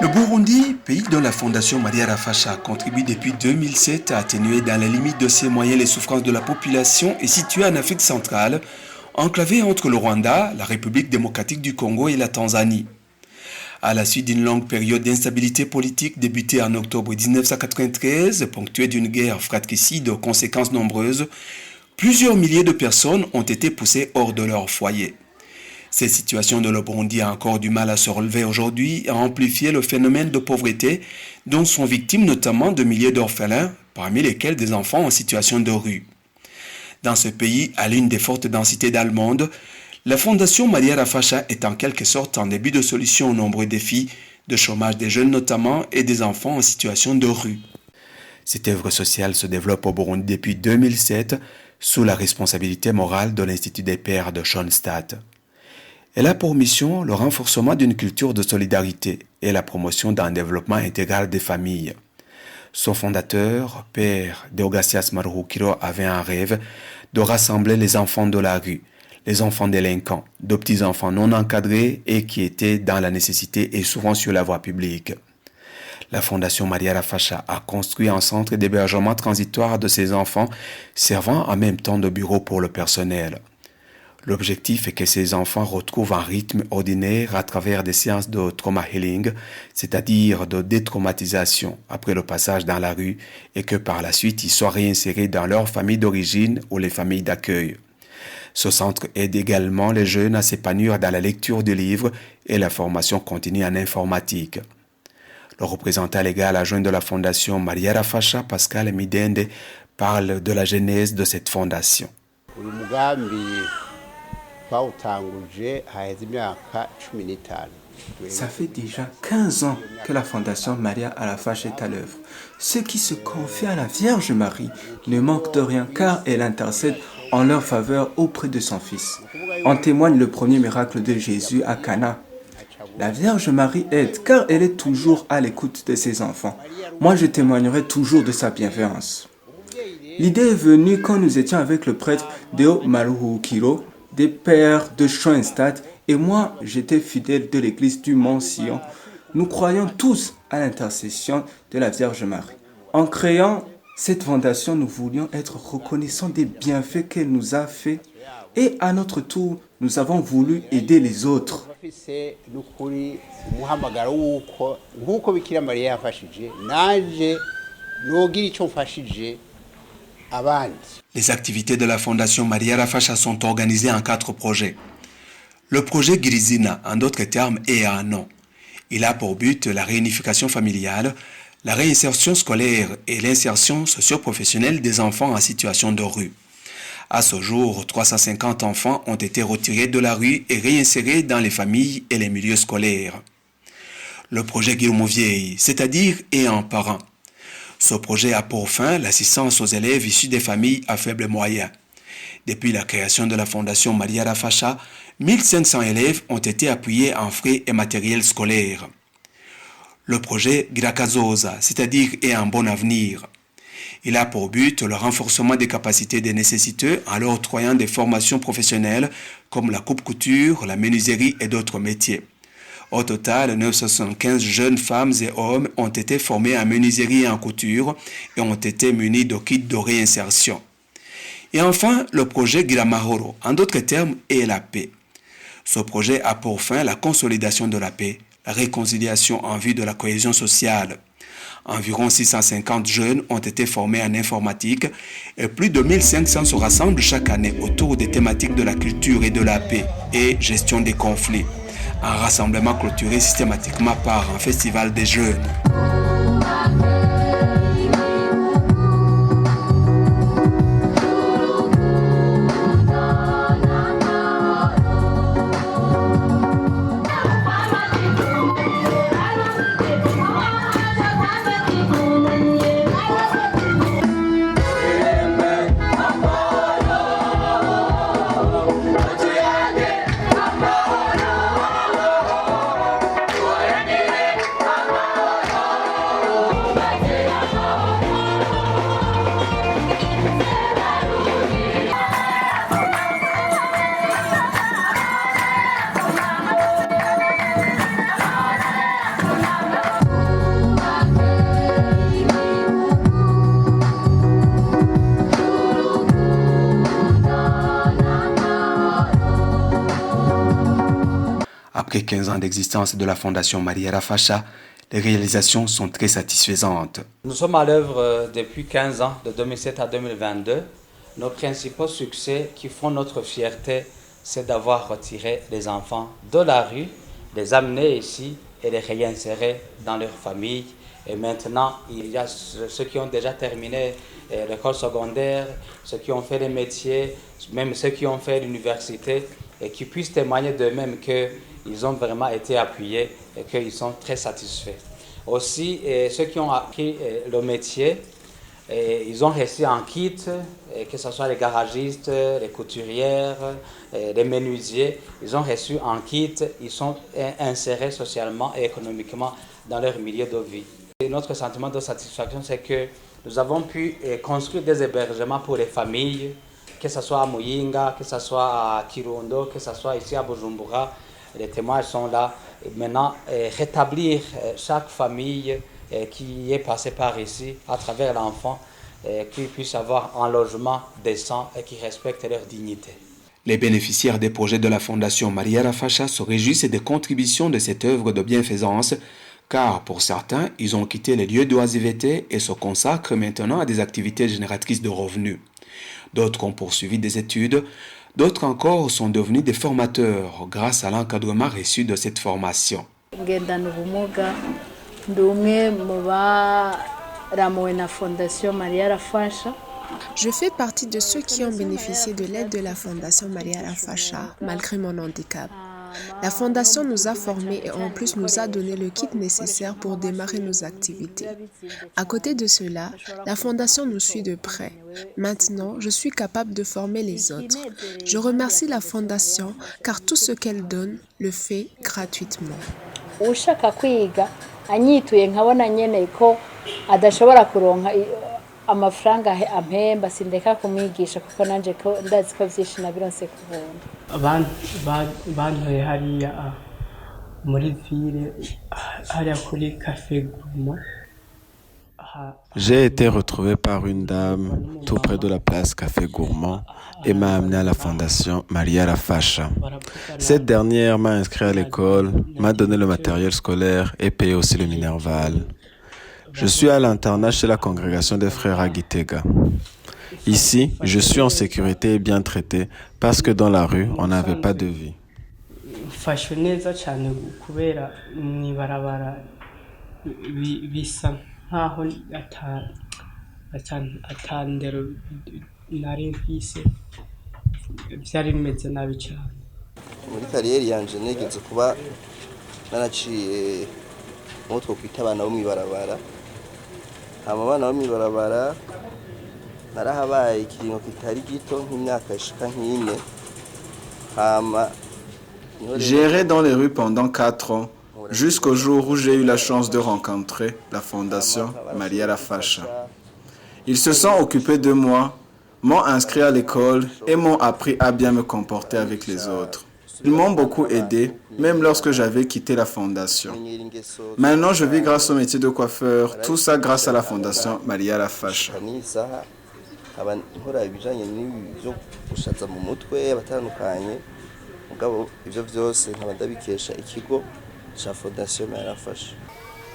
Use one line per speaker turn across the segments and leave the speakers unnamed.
Le Burundi, pays dont la Fondation Mariara Fasha contribue depuis 2007 à atténuer dans les limites de ses moyens les souffrances de la population, est situé en Afrique centrale, enclavé entre le Rwanda, la République démocratique du Congo et la Tanzanie. À la suite d'une longue période d'instabilité politique débutée en octobre 1993, ponctuée d'une guerre fratricide aux conséquences nombreuses, plusieurs milliers de personnes ont été poussées hors de leur foyer. Cette situation de le Burundi a encore du mal à se relever aujourd'hui et a amplifié le phénomène de pauvreté dont sont victimes notamment de milliers d'orphelins, parmi lesquels des enfants en situation de rue. Dans ce pays, à l'une des fortes densités d'Allemandes, la Fondation Mariara Fasha est en quelque sorte un début de solution aux nombreux défis de chômage des jeunes notamment et des enfants en situation de rue. Cette œuvre sociale se développe au Burundi depuis 2007 sous la responsabilité morale de l'Institut des Pères de Schoenstatt. Elle a pour mission le renforcement d'une culture de solidarité et la promotion d'un développement intégral des familles. Son fondateur, Père Deogracias Maruhukiro, avait un rêve de rassembler les enfants de la rue, les enfants délinquants, de petits-enfants non encadrés et qui étaient dans la nécessité et souvent sur la voie publique. La Fondation Mariara Fasha a construit un centre d'hébergement transitoire de ces enfants, servant en même temps de bureau pour le personnel. L'objectif est que ces enfants retrouvent un rythme ordinaire à travers des séances de trauma healing, c'est-à-dire de détraumatisation après le passage dans la rue, et que par la suite ils soient réinsérés dans leur famille d'origine ou les familles d'accueil. Ce centre aide également les jeunes à s'épanouir dans la lecture de livres et la formation continue en informatique. Le représentant légal adjoint de la fondation Mariara Fasha, Pascal Midende, parle de la genèse de cette fondation.
Ça fait déjà 15 ans que la Fondation Mariara Fasha est à l'œuvre. Ceux qui se confient à la Vierge Marie ne manquent de rien car elle intercède en leur faveur auprès de son Fils. En témoigne le premier miracle de Jésus à Cana. La Vierge Marie aide car elle est toujours à l'écoute de ses enfants. Moi, je témoignerai toujours de sa bienveillance. L'idée est venue quand nous étions avec le prêtre Deo Maruhukiro, des pères de Schoenstatt, et moi, j'étais fidèle de l'église du Mont Sion. Nous croyons tous à l'intercession de la Vierge Marie. En créant cette fondation, nous voulions être reconnaissants des bienfaits qu'elle nous a faits et à notre tour, nous avons voulu aider les autres.
Les activités de la Fondation Mariara Fasha sont organisées en 4 projets. Le projet Girizina, en d'autres termes, est un nom. Il a pour but la réunification familiale, la réinsertion scolaire et l'insertion socio-professionnelle des enfants en situation de rue. À ce jour, 350 enfants ont été retirés de la rue et réinsérés dans les familles et les milieux scolaires. Le projet Guilmovier, c'est-à-dire et un parent. Ce projet a pour fin l'assistance aux élèves issus des familles à faibles moyens. Depuis la création de la Fondation Mariara Fasha, 1500 élèves ont été appuyés en frais et matériel scolaire. Le projet Girakazoza, c'est-à-dire et un bon avenir. Il a pour but le renforcement des capacités des nécessiteux en leur octroyant des formations professionnelles comme la coupe-couture, la menuiserie et d'autres métiers. Au total, 975 jeunes femmes et hommes ont été formés en menuiserie et en couture et ont été munis de kits de réinsertion. Et enfin, le projet Giramahoro, en d'autres termes, est la paix. Ce projet a pour fin la consolidation de la paix, la réconciliation en vue de la cohésion sociale. Environ 650 jeunes ont été formés en informatique et plus de 1500 se rassemblent chaque année autour des thématiques de la culture et de la paix et gestion des conflits. Un rassemblement clôturé systématiquement par un festival des jeunes. Après 15 ans d'existence de la Fondation Maria Rafasha, les réalisations sont très satisfaisantes.
Nous sommes à l'œuvre depuis 15 ans, de 2007 à 2022. Nos principaux succès qui font notre fierté, c'est d'avoir retiré les enfants de la rue, les amener ici et les réinsérer dans leur famille. Et maintenant, il y a ceux qui ont déjà terminé l'école secondaire, ceux qui ont fait les métiers, même ceux qui ont fait l'université, et qui puissent témoigner d'eux-mêmes qu'ils ont vraiment été appuyés et qu'ils sont très satisfaits. Aussi, ceux qui ont appris le métier, ils ont reçu un kit, que ce soit les garagistes, les couturières, les menuisiers, ils ont reçu un kit, ils sont insérés socialement et économiquement dans leur milieu de vie. Et notre sentiment de satisfaction, c'est que nous avons pu construire des hébergements pour les familles, que ce soit à Muyinga, que ce soit à Kirundo, que ce soit ici à Bujumbura. Les témoins sont là. Et maintenant, rétablir chaque famille qui est passée par ici, à travers l'enfant, qu'ils puissent avoir un logement décent et qui respecte leur dignité.
Les bénéficiaires des projets de la Fondation Maria Rafasha se réjouissent des contributions de cette œuvre de bienfaisance, car pour certains, ils ont quitté les lieux d'oisiveté et se consacrent maintenant à des activités génératrices de revenus. D'autres ont poursuivi des études, d'autres encore sont devenus des formateurs grâce à l'encadrement reçu de cette formation.
Je fais partie de ceux qui ont bénéficié de l'aide de la Fondation Maria Rafasha malgré mon handicap. La Fondation nous a formés et en plus nous a donné le kit nécessaire pour démarrer nos activités. À côté de cela, la Fondation nous suit de près. Maintenant, je suis capable de former les autres. Je remercie la Fondation car tout ce qu'elle donne le fait gratuitement.
amafaranga ampemba sindeka kumwigisha kuko nanje ko ndazi ko vyinshi nabironse kubona
bantoye hariya muri ville hariya kuri Café Gourmand.
J'ai été retrouvé par une dame tout près de la place Café Gourmand et m'a amené à la Fondation Maria Rafasha. Cette dernière m'a inscrit à l'école, m'a donné le matériel scolaire et payé aussi le minerval. Je suis à l'internat chez la congrégation des frères à Gitega. Ici, je suis en sécurité et bien traité parce que dans la rue, on n'avait pas de vie.
Muri kariyeri yanje negeze kuba naraciye mutwo kwita abana bo mwibarabara. Abana bo mwibarabara narahabaye ikiringo kitari gito nk'imyaka ishika nk'ine.
J'ai erré dans les rues pendant 4 ans, jusqu'au jour où j'ai eu la chance de rencontrer la Fondation Maria Rafasha. Ils se sont occupés de moi, m'ont inscrit à l'école et m'ont appris à bien me comporter avec les autres. Ils m'ont beaucoup aidé, même lorsque j'avais quitté la Fondation. Maintenant, je vis grâce au métier de coiffeur, tout ça grâce à la Fondation Maria Rafasha.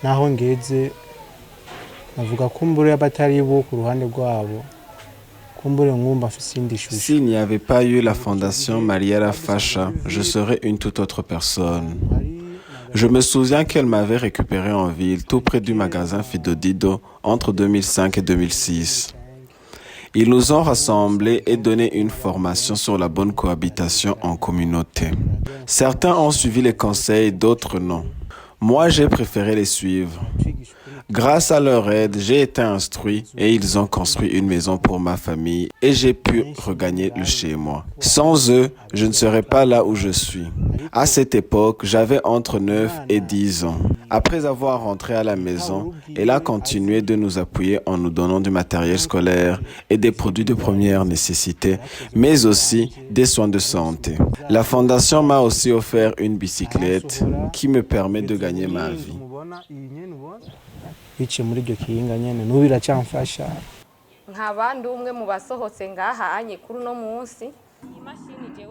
Naho ngeze navuga ko mbure abatari bo ku ruhande rwabo.
S'il n'y avait pas eu la Fondation Maria Rafasha, je serais une toute autre personne. Je me souviens qu'elle m'avait récupéré en ville, tout près du magasin Fidodido, entre 2005 et 2006. Ils nous ont rassemblés et donné une formation sur la bonne cohabitation en communauté. Certains ont suivi les conseils, d'autres non. Moi, j'ai préféré les suivre. Grâce à leur aide, j'ai été instruit et ils ont construit une maison pour ma famille et j'ai pu regagner le chez moi. Sans eux, je ne serais pas là où je suis. À cette époque, j'avais entre 9 et 10 ans. Après avoir rentré à la maison, elle a continué de nous appuyer en nous donnant du matériel scolaire et des produits de première nécessité, mais aussi des soins de santé. La Fondation m'a aussi offert une bicyclette qui me permet de gagner ma vie.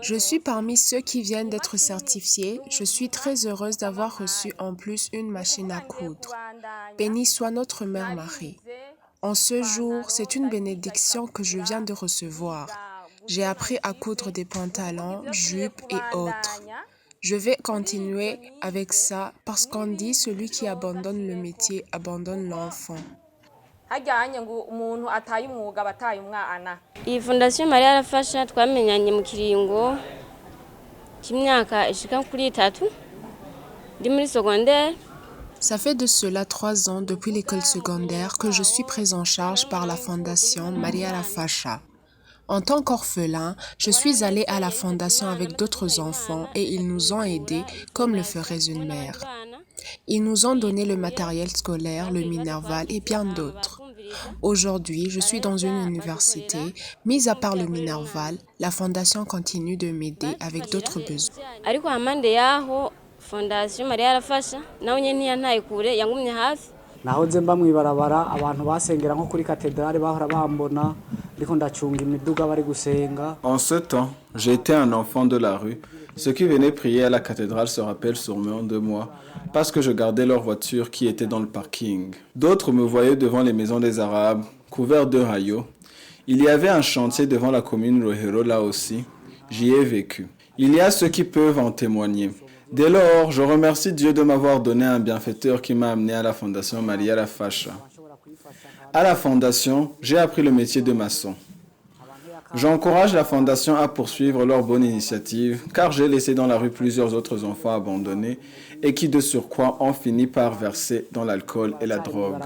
Je suis parmi ceux qui viennent d'être certifiés. Je suis très heureuse d'avoir reçu en plus une machine à coudre. Béni soit notre Mère Marie. En ce jour, c'est une bénédiction que je viens de recevoir. J'ai appris à coudre des pantalons, jupes et autres. Je vais continuer avec ça parce qu'on dit celui qui abandonne le métier abandonne l'enfant.
Iyi fondasiyo Mariya arafasha twamenyanye mu kiringo cy'imyaka ishika kuri 3 ndi muri secondaire.
Ça fait de cela 3 ans depuis l'école secondaire que je suis prise en charge par la fondation Maria Rafasha. En tant qu'orphelin, je suis allée à la fondation avec d'autres enfants et ils nous ont aidés comme le ferait une mère. Ils nous ont donné le matériel scolaire, le Minerval et bien d'autres. Aujourd'hui, je suis dans une université. Mis à part le Minerval, la fondation continue de m'aider avec d'autres besoins.
Ariko amande yaho fondasiyo Mariya arafasha nawe nyene ntiyantaye kure yangumye hafi.
Nahoze mba mwibarabara abantu basengera nko kuri katedrale bahora bambona ndiko ndacunga imiduga bari gusenga.
En ce temps, j'étais un enfant de la rue. Ceux qui venaient prier à la cathédrale se rappellent sûrement de moi parce que je gardais leur voiture qui était dans le parking. D'autres me voyaient devant les maisons des Arabes, couverts de rayots. Il y avait un chantier devant la commune Rohero là aussi. J'y ai vécu. Il y a ceux qui peuvent en témoigner. Dès lors, je remercie Dieu de m'avoir donné un bienfaiteur qui m'a amené à la fondation Maria Rafasha. À la fondation, j'ai appris le métier de maçon. J'encourage la fondation à poursuivre leur bonne initiative car j'ai laissé dans la rue plusieurs autres enfants abandonnés et qui de surcroît ont fini par verser dans l'alcool et la drogue.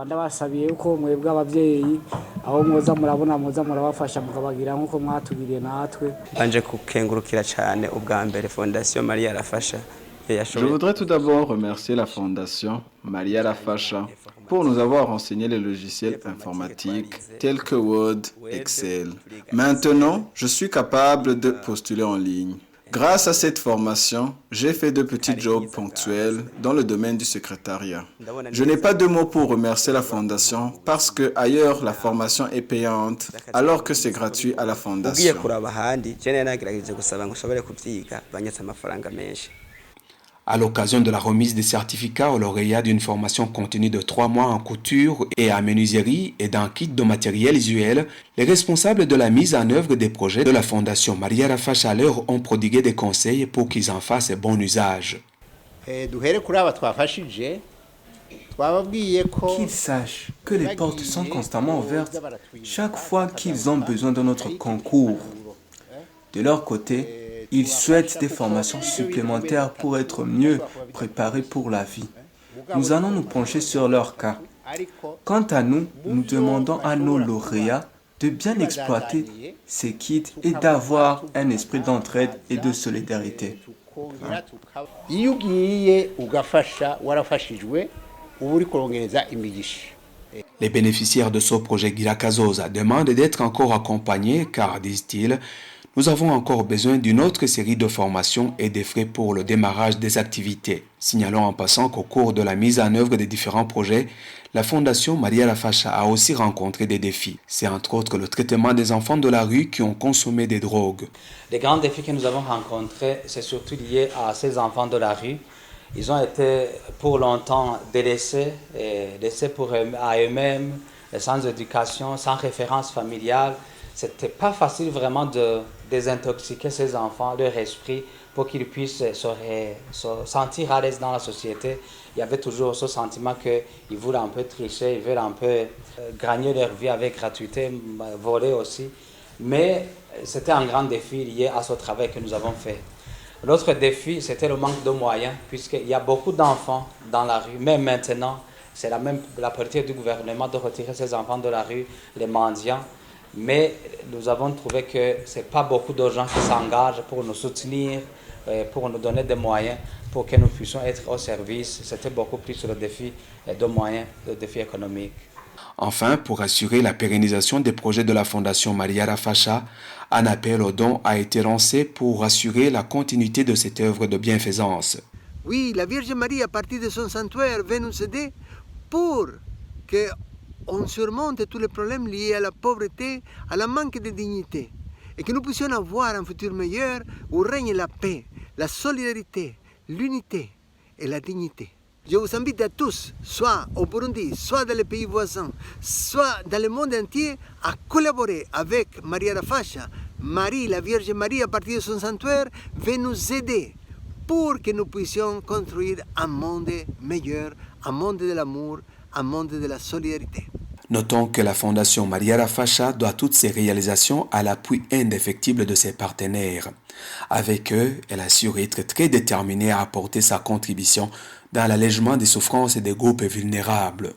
Ndabasabiye uko mwebwe abavyeyi aho mwoza murabona mwoza murabafasha mukabagira nkuko mwatugiriye natwe.
Anje kukengurukira cyane ubwa mbere fondation Maria Rafasha.
Je voudrais tout d'abord remercier la fondation Maria Rafasha pour nous avoir enseigné les logiciels informatiques tels que Word, Excel. Maintenant, je suis capable de postuler en ligne. Grâce à cette formation, j'ai fait de petits jobs ponctuels dans le domaine du secrétariat. Je n'ai pas de mots pour remercier la fondation parce que ailleurs la formation est payante alors que c'est gratuit à la fondation.
À l'occasion de la remise des certificats au lauréat d'une formation continue de 3 mois en couture et en menuiserie et d'un kit de matériel usuel, les responsables de la mise en œuvre des projets de la Fondation Maria Rafasha leur ont prodigué des conseils pour qu'ils en fassent bon usage.
Qu'ils sachent que les portes sont constamment ouvertes chaque fois qu'ils ont besoin de notre concours. De leur côté, ils souhaitent des formations supplémentaires pour être mieux préparés pour la vie. Nous allons nous pencher sur leur cas. Quant à nous, nous demandons à nos lauréats de bien exploiter ces kits et d'avoir un esprit d'entraide et de solidarité.
Les bénéficiaires de ce projet Girakazosa demandent d'être encore accompagnés car, disent-ils, nous avons encore besoin d'une autre série de formations et des frais pour le démarrage des activités. Signalons en passant qu'au cours de la mise en œuvre des différents projets, la Fondation Maria Rafasha a aussi rencontré des défis. C'est entre autres le traitement des enfants de la rue qui ont consommé des drogues.
Les grands défis que nous avons rencontrés, c'est surtout lié à ces enfants de la rue. Ils ont été pour longtemps délaissés, laissés à eux-mêmes, sans éducation, sans référence familiale. C'était pas facile vraiment de désintoxiquer ces enfants, leur esprit, pour qu'ils puissent se sentir à l'aise dans la société. Il y avait toujours ce sentiment qu'ils voulaient un peu tricher, ils veulent un peu gagner leur vie avec gratuité, voler aussi. Mais c'était un grand défi lié à ce travail que nous avons fait. L'autre défi, c'était le manque de moyens, puisqu'il y a beaucoup d'enfants dans la rue, même maintenant. C'est la politique du gouvernement de retirer ces enfants de la rue, les mendiants. Mais nous avons trouvé que ce n'est pas beaucoup de gens qui s'engagent pour nous soutenir, pour nous donner des moyens, pour que nous puissions être au service. C'était beaucoup plus le défi de moyens, le défi économique.
Enfin, pour assurer la pérennisation des projets de la Fondation Maria Rafasha, un appel aux dons a été lancé pour assurer la continuité de cette œuvre de bienfaisance.
Oui, la Vierge Marie, à partir de son sanctuaire, veut nous aider pour qu'on surmonte tous les problèmes liés à la pauvreté, à la manque de dignité. et que nous puissions avoir un futur meilleur où règne la paix, la solidarité, l'unité et la dignité. Je vous invite à tous, soit au Burundi, soit dans les pays voisins, soit dans le monde entier, à collaborer avec Maria la Fascia. Marie, la Vierge Marie, à partir de son sanctuaire, va nous aider pour que nous puissions construire un monde meilleur, un monde de l'amour, un monde de la solidarité.
Notons que la Fondation Maria la Fascia doit toutes ses réalisations à l'appui indéfectible de ses partenaires. Avec eux, elle assure être très déterminée à apporter sa contribution dans l'allègement des souffrances des groupes vulnérables.